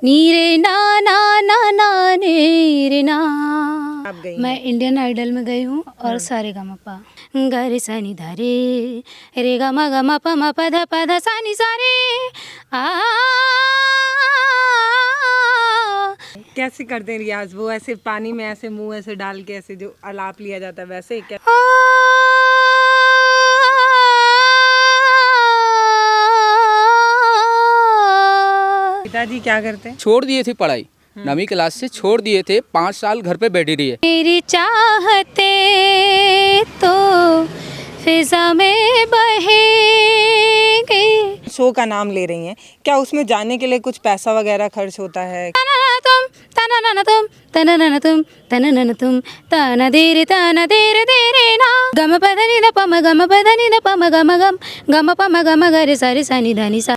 नीरे ना ना ना ना रे ना। आप गई मैं इंडियन आइडल में गई हूँ और सारे गा मा पा गा रे सा नी धा रे गा मा पा मा पा धा सा नी सा रे आ। कैसे करते हैं रियाज? वो ऐसे पानी में ऐसे मुंह ऐसे डाल के ऐसे जो आलाप लिया जाता है वैसे क्या? पिताजी क्या करते हैं? छोड़ दिए थे पढ़ाई, 9वीं क्लास से छोड़ दिए थे, 5 साल घर पे बैठी रही है। मेरी चाहते तो फिजा में बहेंगे। शो का नाम ले रही हैं, क्या उसमें जाने के लिए कुछ पैसा वगैरह खर्च होता है? तना देरे देरे ना गम पधनी द पम गम पधनी द पम गम गम गम पम गम गरे सारे सानी धनी सा।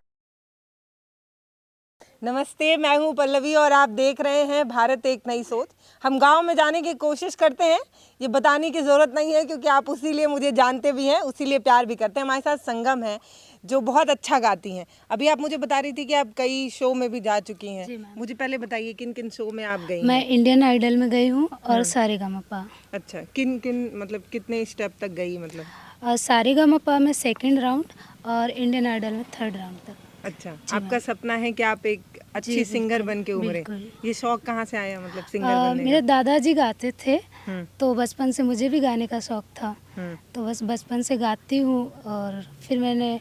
नमस्ते, मैं हूं पल्लवी और आप देख रहे हैं भारत एक नई सोच। हम गांव में जाने की कोशिश करते हैं, ये बताने की ज़रूरत नहीं है क्योंकि आप उसी लिए मुझे जानते भी हैं, उसी लिए प्यार भी करते हैं। हमारे साथ संगम है जो बहुत अच्छा गाती हैं। अभी आप मुझे बता रही थी कि आप कई शो में भी जा चुकी हैं। मुझे पहले बताइए किन किन शो में आप गई मैं हैं? इंडियन आइडल में गई हूँ और सारे गा मा पा। अच्छा, किन किन मतलब कितने स्टेप तक गई मतलब? और सारे गा मा पा में 2nd राउंड और इंडियन आइडल में 3rd राउंड तक। अच्छा, आपका सपना है कि आप एक अच्छी सिंगर बन के उभरे। ये शौक कहाँ से आया मतलब सिंगर बनने मेरे का? दादाजी गाते थे हम्म, तो बचपन से मुझे भी गाने का शौक था, हम्म, तो बस बचपन से गाती हूँ। और फिर मैंने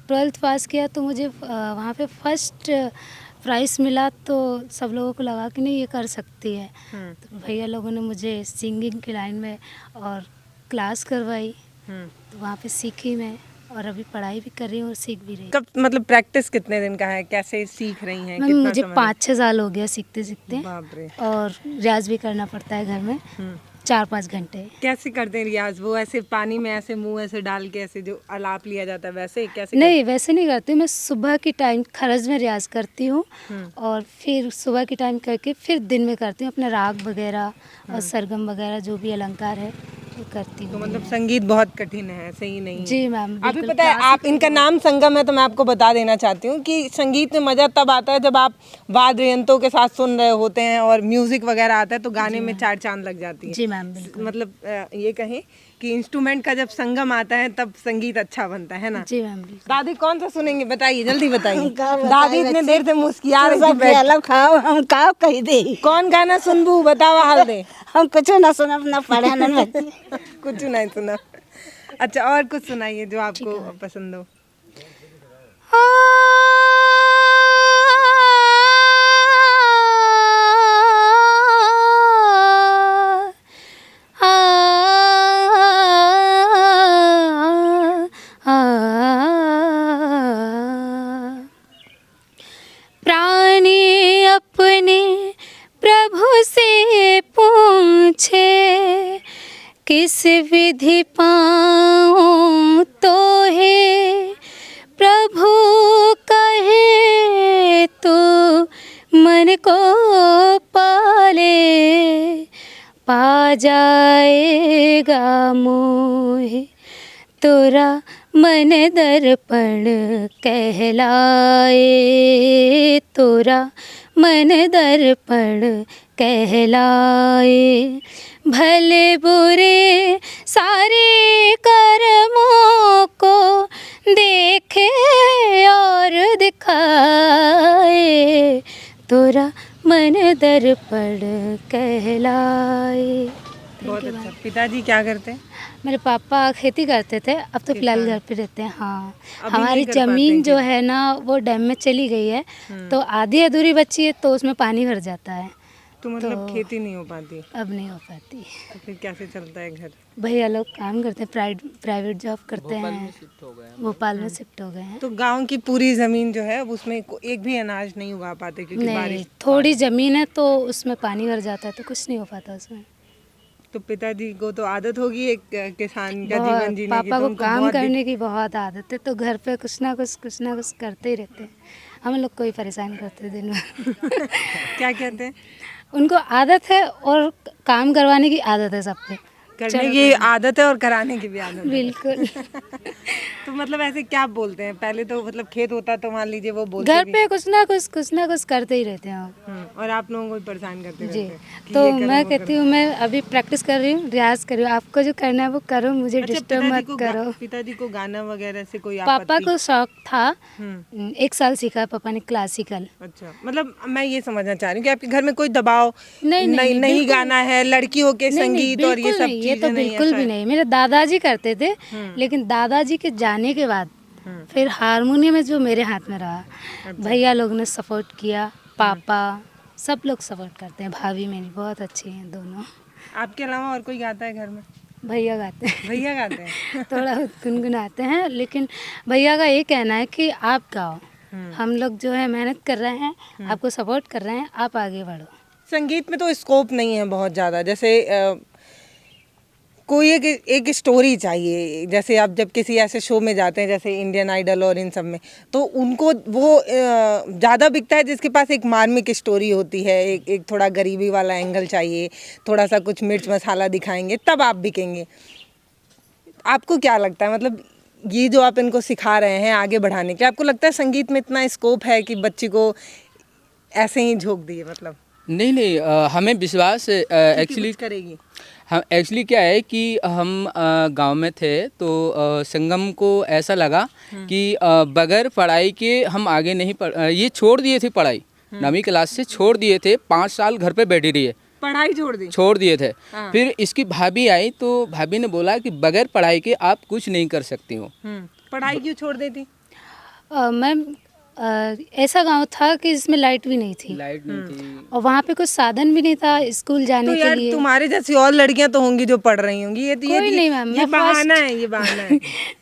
12th पास किया तो मुझे वहाँ पे फर्स्ट प्राइज़ मिला, तो सब लोगों को लगा कि नहीं ये कर सकती है। हम्म, तो भैया लोगों ने मुझे सिंगिंग की लाइन में और क्लास करवाई, हम्म। तो वहाँ पे सीखी मैं और अभी पढ़ाई भी कर रही हूँ और सीख भी रही हूँ। कब मतलब प्रैक्टिस कितने दिन का है? कैसे सीख रही हैं? मैम कितना मुझे समय? 5-6 साल हो गया सीखते सीखते, बाप रे। और रियाज भी करना पड़ता है घर में हम्म। 4-5 घंटे। कैसे करते हैं रियाज? वो ऐसे पानी में ऐसे मुंह ऐसे डाल के ऐसे जो आलाप लिया जाता है वैसे कैसे नहीं, वैसे नहीं करती मैं। सुबह की टाइम खरज में रियाज करती हूँ और फिर सुबह की टाइम करके फिर दिन में करती हूँ अपने राग वगैरह और सरगम वगैरह जो भी अलंकार है वो करती तो हूँ। मतलब संगीत बहुत कठिन है, ऐसे ही नहीं? जी मैम, अभी बिल्कुल। पता है आप, इनका नाम संगम है तो मैं आपको बता देना चाहती हूँ कि संगीत में मज़ा तब आता है जब आप वाद्य यंत्रों के साथ सुन रहे होते हैं और म्यूजिक वगैरह आता है तो गाने में 4 चांद लग जाती है। जी मैम, बिल्कुल। मतलब ये कहें कि इंस्ट्रूमेंट का जब संगम आता है तब संगीत अच्छा बनता है ना? जी मैम, बिल्कुल। दादी कौन सा सुनेंगे बताइए, जल्दी बताइए। दादी इतने देर से मुस्किया रही थी बैठ। अलग खाओ हम का कही दे। कौन गाना सुनबू बतावा हाल दे। हम कुछ ना सुनब ना पढ़े ना बच्चे। कुछ नहीं सुना। अच्छा, और कुछ सुनाइए जो आपको पसंद हो। प्राणी अपने प्रभु से पूछे, किस विधि पाऊं तो है प्रभु कहे तो मन को पाले, पा जाएगा मोहे तोरा मन दर्पण कहलाए, तोरा मन दर्पण कहलाए। भले बुरे सारे कर्मों को देखे और दिखाए, तोरा मन दर्पण कहलाए। बहुत अच्छा। पिताजी क्या करते हैं? मेरे पापा खेती करते थे, अब तो फिलहाल घर पे रहते हैं। हाँ, अभी हमारी नहीं कर पाते ज़मीन हैं जो है ना वो डैम में चली गई है, तो आधी अधूरी बची है तो उसमें पानी भर जाता है, तो मतलब खेती नहीं हो पाती, अब नहीं हो पाती। तो फिर कैसे चलता है घर? भैया लोग काम करते हैं, प्राइवेट जॉब करते हैं, भोपाल में शिफ्ट हो गए हैं। तो गांव की पूरी जमीन जो है अब उसमें एक भी अनाज नहीं उगा पाते क्योंकि नहीं, बारिश। थोड़ी ज़मीन है तो उसमें पानी भर जाता है तो कुछ नहीं हो पाता उसमें। तो पिताजी को तो आदत होगी एक किसान का बहुत, जीवन जीने की, पापा तो को उनको काम बहुत करने की बहुत आदत है, तो घर पे कुछ ना कुछ करते ही रहते हैं। हम लोग को ही परेशान करते हैं दिन में। क्या कहते हैं? उनको आदत है और काम करवाने की आदत है सब पे, करने की आदत है और कराने की भी आदत है। बिल्कुल। तो मतलब ऐसे क्या बोलते हैं? पहले तो मतलब खेत होता तो मान लीजिए वो बोलते घर भी। पे कुछ ना कुछ करते ही रहते हैं हम। और आप लोगों को भी परेशान करते जी, रहते हैं कि तो ये करो, मैं वो कहती करो। हूँ मैं अभी प्रैक्टिस कर रही हूँ, रियाज़ कर रही हूँ, आपको जो करना है वो करो, मुझे अच्छा, डिस्टर्ब मत करो। पिताजी को गाना वगैरह से कोई पापा आपत्ति? को शौक था, हम्म। 1 साल सीखा पापा ने क्लासिकल। अच्छा, मतलब मैं ये समझना चाह रही हूँ कि आपके घर में कोई दबाव नहीं, नहीं, नहीं बिल्कुल गाना है, लड़की हो के नहीं, नहीं, संगीत और ये बिल्कुल सब नहीं, ये तो चीजें नहीं, बिल्कुल ऐसा भी है? नहीं। मेरे दादाजी करते थे, लेकिन दादाजी के जाने के बाद फिर हारमोनियम में जो मेरे हाथ में रहा, भैया लोग ने सपोर्ट किया, पापा सब लोग सपोर्ट करते हैं, भाभी मेरी बहुत अच्छी हैं दोनों। आपके अलावा और कोई गाता है घर में? भैया गाते हैं। भैया गाते हैं? थोड़ा गुनगुनाते हैं, लेकिन भैया का ये कहना है कि आप गाओ, हम लोग जो है मेहनत कर रहे हैं, आपको सपोर्ट कर रहे हैं, आप आगे बढ़ो। संगीत में तो स्कोप नहीं है बहुत ज़्यादा, जैसे कोई एक स्टोरी चाहिए। जैसे आप जब किसी ऐसे शो में जाते हैं जैसे इंडियन आइडल और इन सब में, तो उनको वो ज़्यादा बिकता है जिसके पास एक मार्मिक स्टोरी होती है, एक थोड़ा गरीबी वाला एंगल चाहिए, थोड़ा सा कुछ मिर्च मसाला दिखाएंगे तब आप बिकेंगे। आपको क्या लगता है, मतलब ये जो आप इनको सिखा रहे हैं आगे बढ़ाने के लिए, आपको लगता है संगीत में इतना स्कोप है कि बच्ची को ऐसे ही झोंक दिए? मतलब नहीं नहीं, हमें विश्वास एक्चुअली करेगी। हम एक्चुअली क्या है कि हम गांव में थे तो संगम को ऐसा लगा कि बगैर पढ़ाई के हम आगे नहीं ये छोड़ दिए थे पढ़ाई, 9वीं क्लास से छोड़ दिए थे, 5 साल घर पे बैठी रही है, पढ़ाई छोड़ दिए थे। हाँ। फिर इसकी भाभी आई तो भाभी ने बोला कि बगैर पढ़ाई के आप कुछ नहीं कर सकती हो। पढ़ाई क्यों छोड़ देती? मैम, ऐसा गांव था कि जिसमें लाइट भी नहीं थी, लाइट नहीं थी और वहाँ पे कुछ साधन भी नहीं था स्कूल जाने तो के यार लिए। तुम्हारे जैसी और लड़कियां तो होंगी जो पढ़ रही होंगी, ये कोई नहीं मैम, ये मैं बहाना first- है, ये बहाना है।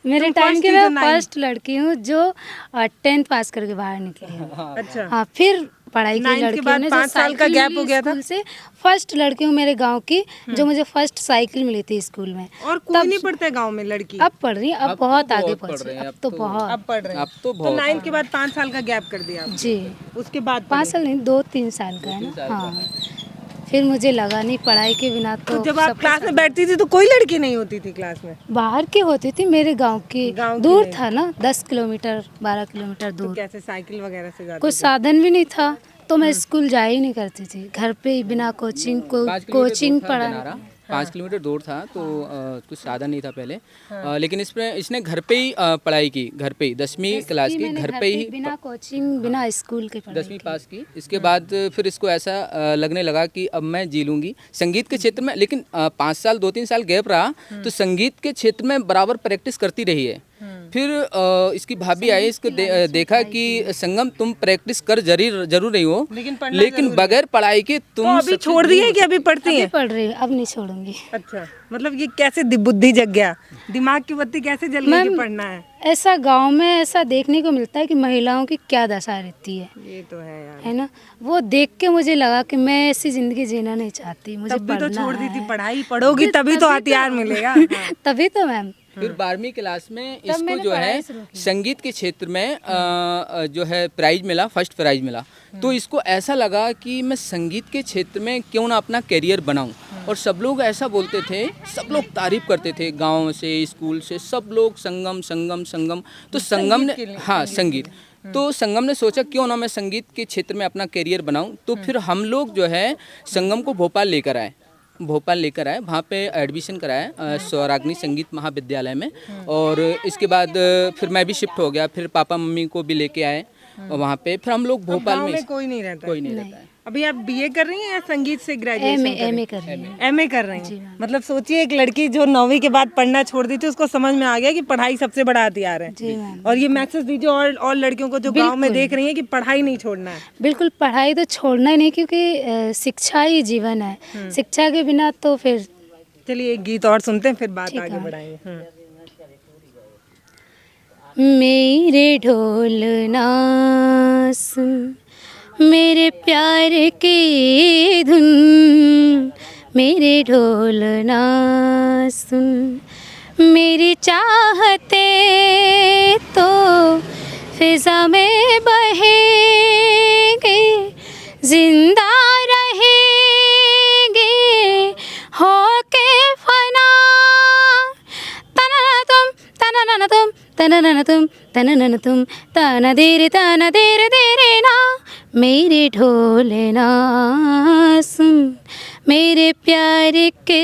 मेरे तुम टाइम first की थी मैं जो ninth? फर्स्ट लड़की हूँ जो 10th पास करके बाहर निकली हूँ। अच्छा, हाँ, फिर पढ़ाई की 9th के लड़कियों बाद ने 5 साल का साइकिल गैप मिली हो गया था? स्कूल से, फर्स्ट लड़की हूँ मेरे गांव की जो मुझे फर्स्ट साइकिल मिली थी स्कूल में। और कोई नहीं पढ़ता है गांव में लड़की? अब पढ़ रही है, अब अब तो बहुत आगे बहुत पहुँच पढ़ रहे रही हैं, है, अब अब तो तो- बहुत। अब पढ़ रहे हैं अब तो तो बहुत 9th के बाद 5 साल का गैप कर दिया आप? जी, उसके बाद 5 साल नहीं, 2-3 साल का है ना। हाँ, फिर मुझे लगा नहीं पढ़ाई के बिना तो तो जब आप सब क्लास में बैठती थी तो कोई लड़की नहीं होती थी क्लास में? बाहर की होती थी, मेरे गांव की गाँव की दूर नहीं। था ना, 10 किलोमीटर 12 किलोमीटर तो दूर, कैसे साइकिल वगैरह से जाती कुछ थी? साधन भी नहीं था, तो मैं स्कूल जा ही नहीं करती थी, घर पे ही बिना कोचिंग 5 किलोमीटर कोचिंग दूर था पढ़ा। दिनारा, 5 किलोमीटर दूर था तो कुछ साधन नहीं था पहले। लेकिन इसने घर पे ही पढ़ाई की, घर पे ही 10वीं क्लास की घर पे ही बिना कोचिंग बिना स्कूल के पढ़ाई 10वीं पास की। इसके बाद फिर इसको ऐसा लगने लगा कि अब मैं जी लूँगी संगीत के क्षेत्र में। लेकिन 5 साल 2-3 साल गैप रहा तो संगीत के क्षेत्र में बराबर प्रैक्टिस करती रही है। फिर इसकी भाभी आई, इसको देखा कि संगम तुम प्रैक्टिस कर जरूर रही हो, लेकिन बगैर पढ़ाई के तो तुम अभी छोड़ दी है कि अभी पढ़ती अभी है? पढ़ रही हूँ, अब नहीं छोड़ूंगी। अच्छा, मतलब ये कैसे बुद्धि जग गया, दिमाग की बत्ती कैसे जल गई कि पढ़ना है? ऐसा गांव में ऐसा देखने को मिलता है कि महिलाओं की क्या दशा रहती है ये तो है यार। है ना। वो देख के मुझे लगा कि मैं ऐसी जिंदगी जीना नहीं चाहती, मुझे तब भी तो पढ़ना छोड़ दी थी, है। पढ़ाई पढ़ोगी तभी तो हथियार मिलेगा। तभी तो मैम, फिर 12वीं क्लास में इसको मैंने जो है पढ़ाई शुरू की। संगीत के क्षेत्र में जो है प्राइज मिला, फर्स्ट प्राइज मिला। तो इसको ऐसा लगा कि मैं संगीत के क्षेत्र में क्यों ना अपना करियर बनाऊं। और सब लोग ऐसा बोलते थे, सब लोग तारीफ करते थे, गांव से स्कूल से सब लोग संगम संगम संगम। तो संगम ने, हाँ संगीत, तो संगम ने सोचा क्यों ना मैं संगीत के क्षेत्र में अपना करियर बनाऊं। तो फिर हम लोग जो है संगम को भोपाल लेकर आए, वहाँ पे एडमिशन कराया स्वराग्नि संगीत महाविद्यालय में। और इसके बाद फिर मैं भी शिफ्ट हो गया, फिर पापा मम्मी को भी लेके आए वहाँ पे। फिर हम लोग भोपाल में कोई नहीं रहता? कोई नहीं रहता है। अभी आप बीए कर रही हैं या संगीत से ग्रेजुएशन? एमए कर रही हूँ। एमए कर रही हैं। मतलब सोचिए एक लड़की जो 9वीं के बाद पढ़ना छोड़ दी थी, उसको समझ में आ गया कि पढ़ाई सबसे बड़ा हथियार है। जी मैम, और ये मैसेज दीजिए और लड़कियों को जो गांव में देख रही हैं कि पढ़ाई नहीं छोड़ना है। बिल्कुल पढ़ाई तो छोड़ना ही नहीं, क्योंकि शिक्षा ही जीवन है, शिक्षा के बिना तो फिर। चलिए एक गीत और सुनते हैं, फिर बात ठीक आगे है। बढ़ाएंगे। मेरे ढोल ना सुन, मेरे प्यार की धुन, मेरे ढोल ना सुन, मेरी चाहते तो फिजा में बहेंगे, जिंदा रहेंगे होके फना तन तुम तन धीरे धीरे ना मेरे ढोल ना सुन मेरे प्यार के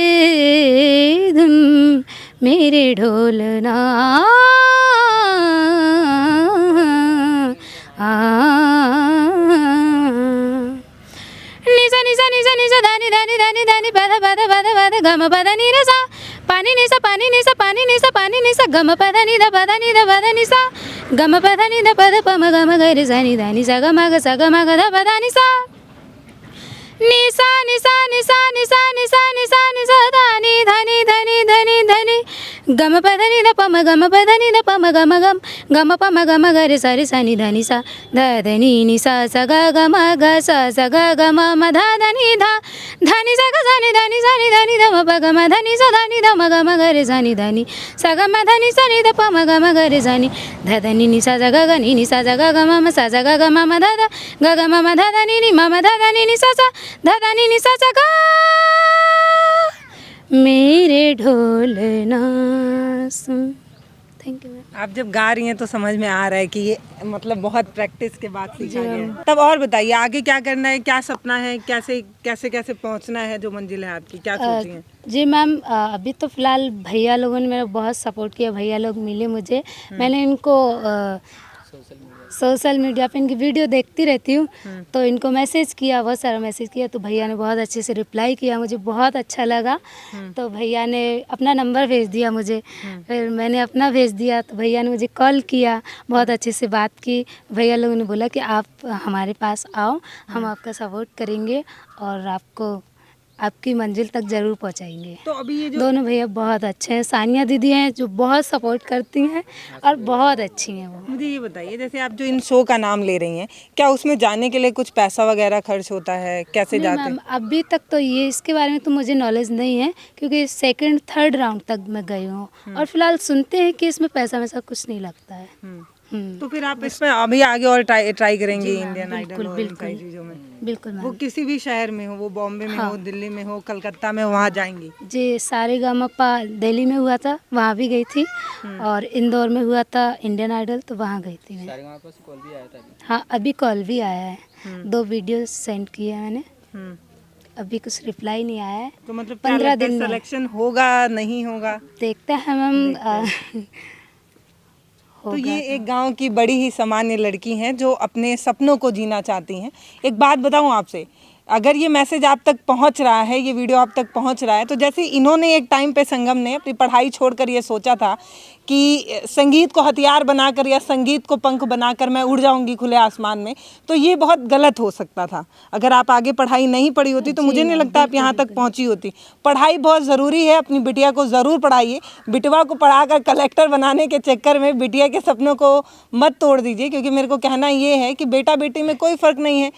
धुन मेरे ढोल ना निसा निसा निसा निसा धानी धानी धानी धानी पद पद पद पद गम पद नि रे सा पानी निसा पानी निसा पानी निसा पानी निसा गम पद नि द पद निसा गम पद नि द पद पम गम ग रे सा नि धा नि सा ग म ग ध पद निसा निसा निसा निसा निसा निसा निसा निसा धानी धानी धानी धानी धानी गम पद नि द पम गम पद नि द पम गम गम गम पम गम ग रे सा नि धा नि सा ध ध नि नि सा ग ग म ग स ग ग म म ध ध नि धा धा नि सा ग सा नि धा नि ध म प ग म ध नि सा धा नि ध म ग म ग रे सा नि धा नि सा ग म ध नि सा नि ध प म ग म ग रे सा नि ध ध नि सा ज ग ग नि सा ज ग ग म म सा ज ग ग म म ध ध ग ग म म ध ध नि म म ध ध नि सा सा ध ध नि सा ज ग मेरे ढोल ना सुन। Thank you ma'am. आप जब गा रही हैं तो समझ में आ रहा है कि ये मतलब बहुत प्रैक्टिस के बाद सीखा गया है। तब और बताइए आगे क्या करना है, क्या सपना है, कैसे कैसे कैसे पहुंचना है, जो मंजिल है आपकी, क्या सोची हैं? जी मैम, अभी तो फ़िलहाल भैया लोगों ने मेरा बहुत सपोर्ट किया, भैया लोग मिले मुझे। मैंने इनको सोशल मीडिया पे इनकी वीडियो देखती रहती हूँ, तो इनको मैसेज किया, बहुत सारा मैसेज किया, तो भैया ने बहुत अच्छे से रिप्लाई किया, मुझे बहुत अच्छा लगा। तो भैया ने अपना नंबर भेज दिया मुझे, फिर मैंने अपना भेज दिया, तो भैया ने मुझे कॉल किया, बहुत अच्छे से बात की। भैया लोगों ने बोला कि आप हमारे पास आओ, हम आपका सपोर्ट करेंगे और आपको आपकी मंजिल तक ज़रूर पहुंचाएंगे। तो अभी ये जो दोनों भैया बहुत अच्छे हैं, सानिया दीदी हैं जो बहुत सपोर्ट करती हैं और बहुत अच्छी हैं वो। मुझे ये बताइए, जैसे आप जो इन शो का नाम ले रही हैं, क्या उसमें जाने के लिए कुछ पैसा वगैरह खर्च होता है, कैसे नहीं जाते मैम, हैं? अभी तक तो ये इसके बारे में तो मुझे नॉलेज नहीं है, क्योंकि सेकंड थर्ड राउंड तक मैं गई हूँ और फिलहाल सुनते हैं कि इसमें पैसा वैसा कुछ नहीं लगता है। तो फिर आप इसमें अभी आगे और ट्राई करेंगी जी मैम, इंडियन आइडल बिल्कुल और इन बिल्कुल सारी चीज़ों में? बिल्कुल वो मैम। किसी भी शहर में हो, वो बॉम्बे में हाँ। हो, दिल्ली में हो, कलकत्ता में, वहाँ जाएंगी? जी, सारेगामापा दिल्ली में हुआ था, वहाँ भी गई थी, और इंदौर में हुआ था इंडियन आइडल, तो वहाँ गई थी मैं। सारेगामा से कॉल भी आया था अभी। हाँ, अभी कॉल भी आया है, 2 वीडियो सेंड किए हैं मैंने, हम्म। अभी कुछ रिप्लाई नहीं आया है। तो मतलब क्या 15 लगता है, दिन में सिलेक्शन होगा नहीं होगा? देखते हैं मैम। देखते तो होगा ये एक गांव की बड़ी ही सामान्य लड़की हैं जो अपने सपनों को जीना चाहती हैं। एक बात बताऊं आपसे, अगर ये मैसेज आप तक पहुंच रहा है, ये वीडियो आप तक पहुंच रहा है, तो जैसे इन्होंने एक टाइम पे, संगम ने अपनी पढ़ाई छोड़कर ये सोचा था कि संगीत को हथियार बनाकर या संगीत को पंख बनाकर मैं उड़ जाऊंगी खुले आसमान में, तो ये बहुत गलत हो सकता था। अगर आप आगे पढ़ाई नहीं पढ़ी होती तो मुझे नहीं लगता आप यहाँ तक पहुँची होती। पढ़ाई बहुत ज़रूरी है, अपनी बिटिया को ज़रूर पढ़ाइए। बिटवा को पढ़ाकर कलेक्टर बनाने के चक्कर में बिटिया के सपनों को मत तोड़ दीजिए, क्योंकि मेरे को कहना ये है कि बेटा बेटी में कोई फ़र्क नहीं है।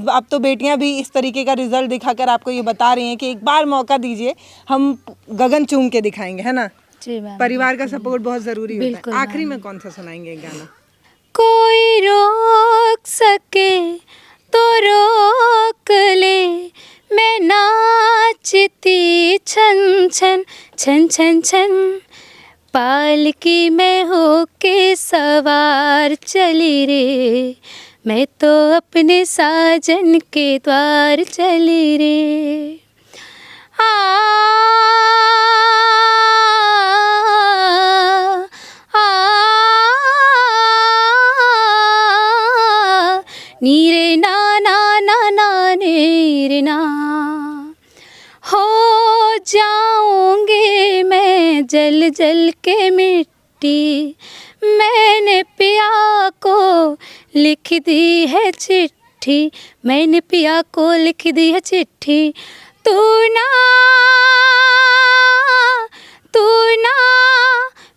अब तो बेटियाँ भी इस तरीके का रिजल्ट दिखाकर आपको ये बता रही हैं कि एक बार मौका दीजिए, हम गगन चूम के दिखाएंगे, है ना? जी मैम, परिवार का सपोर्ट बहुत जरूरी होता बिल्कुल है। आखिरी मैम। में कौन सा सुनाएंगे एक गाना? कोई रोक सके तो रोक ले, मैं नाचती छन छन छन छन छन, पालकी में होके सवार चली रे, मैं तो अपने साजन के द्वार चली रे। नीरे ना ना ना ना रे ना, हो जाऊंगी मैं जल जल के मिट्टी, मैंने पिया को लिख दी है चिट्ठी, मैंने पिया को लिख दी है चिट्ठी, तू ना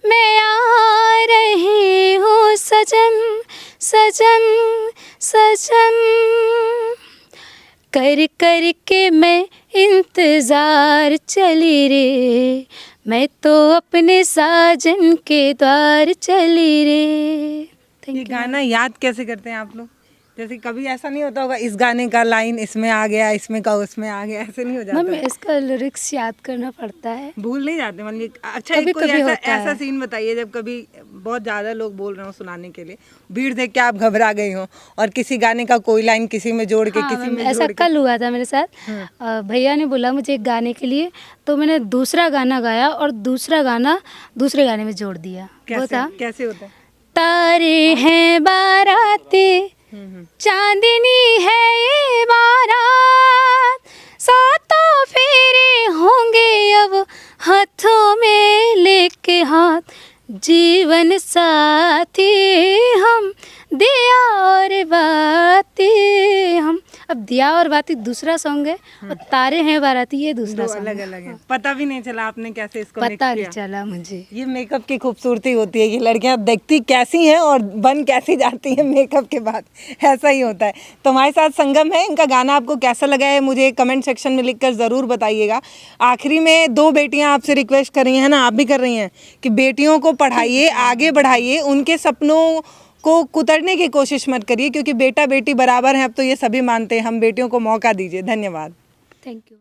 मैं आ रही हूँ सजन सजन सजन, कर कर के मैं इंतज़ार चली रे, मैं तो अपने साजन के द्वार चली रे। ये गाना याद कैसे करते हैं आप लोग? जैसे कभी ऐसा नहीं होता होगा इस गाने का लाइन इसमें आ गया, इसमें का उसमें आ गया, ऐसे नहीं हो जाता? मम्मी इसका लिरिक्स याद करना पड़ता है। भूल नहीं जाते मतलब? अच्छा, कभी एक कोई कभी ऐसा होता ऐसा है। सीन बताइए जब कभी बहुत ज़्यादा लोग बोल रहे हो सुनाने के लिए, भीड़ देख के आप घबरा गई हो और किसी गाने का कोई लाइन किसी में जोड़ के हाँ किसी मैम, में ऐसा जोड़ के। कल हुआ था मेरे साथ। भैया ने बोला मुझे एक गाने के लिए, तो मैंने दूसरा गाना गाया और दूसरा गाना दूसरे गाने में जोड़ दिया। वो कैसे था कैसे होता है? तारे हैं बाराते, चांदनी है ये बारात, सातों फेरे होंगे अब हाथों में लेके हाथ, जीवन साथी हम, दिया और बाती हम। अब दिया और बाती दूसरा सॉन्ग है और तारे हैं बाराती ये दूसरा दो सॉन्ग अलग है। अलग है। पता भी नहीं चला आपने कैसे इसको मिक्स पता नहीं किया? चला मुझे। ये मेकअप की खूबसूरती होती है, ये लड़कियां दिखती कैसी हैं और बन कैसी जाती हैं मेकअप के बाद, ऐसा ही होता है। तो हमारे साथ संगम है, इनका गाना आपको कैसा लगा है मुझे कमेंट सेक्शन में लिखकर ज़रूर बताइएगा। आखिरी में 2 बेटियां आपसे रिक्वेस्ट कर रही हैं ना, आप भी कर रही हैं कि बेटियों को पढ़ाइए, आगे बढ़ाइए, उनके सपनों को कुतरने की कोशिश मत करिए, क्योंकि बेटा बेटी बराबर हैं, अब तो ये सभी मानते हैं। हम बेटियों को मौका दीजिए। धन्यवाद। Thank you.